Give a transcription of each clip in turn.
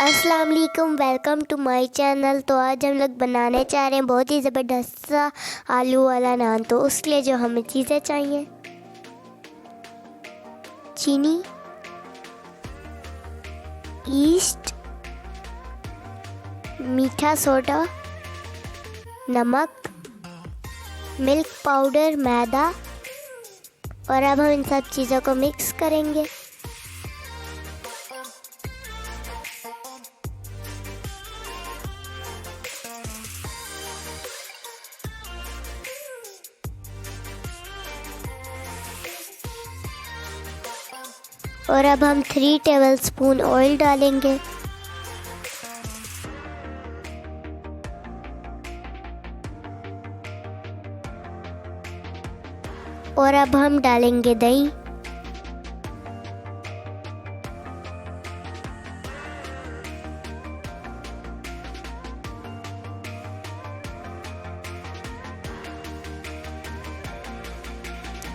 अस्सलाम वालेकुम, welcome to my channel. तो आज हम लोग बनाने चाह रहे हैं बहुत ही ज़बरदस्त सा आलू वाला नान। तो उसके लिए जो हमें चीज़ें चाहिए, चीनी, ईस्ट, मीठा सोडा, नमक, मिल्क पाउडर, मैदा। और अब हम इन सब चीज़ों को मिक्स करेंगे। और अब हम 3 टेबलस्पून ऑयल डालेंगे। और अब हम डालेंगे दही।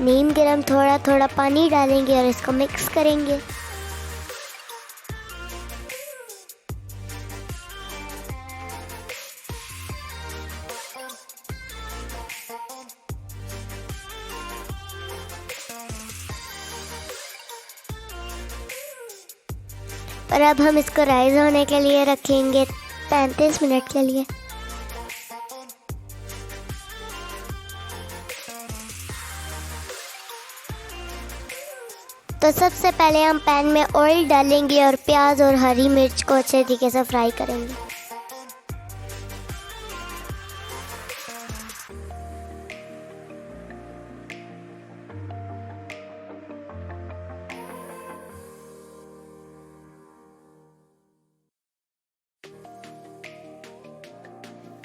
नीम गरम थोड़ा थोड़ा पानी डालेंगे और इसको मिक्स करेंगे। और अब हम इसको राइज होने के लिए रखेंगे 35 मिनट के लिए। तो सबसे पहले हम पैन में ऑयल डालेंगे और प्याज और हरी मिर्च को अच्छे तरीके से फ्राई करेंगे।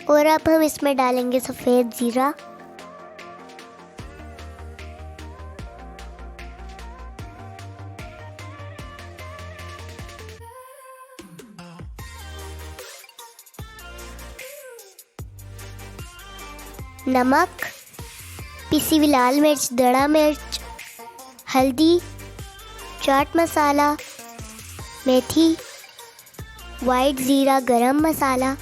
और अब हम इसमें डालेंगे सफ़ेद ज़ीरा, नमक, पिसी हुई लाल मिर्च, दड़ा मिर्च, हल्दी, चाट मसाला, मेथी, वाइट ज़ीरा, गरम मसाला।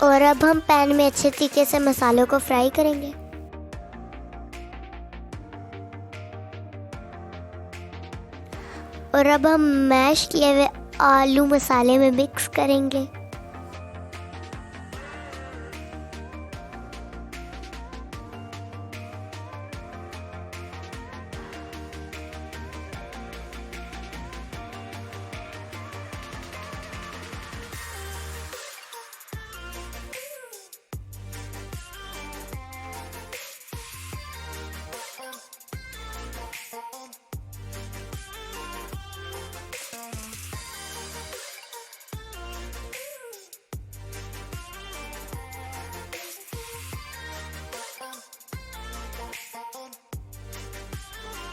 और अब हम पैन में अच्छे तरीके से मसालों को फ्राई करेंगे। और अब हम मैश किए हुए आलू मसाले में मिक्स करेंगे।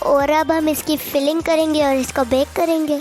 और अब हम इसकी फिलिंग करेंगे और इसको बेक करेंगे।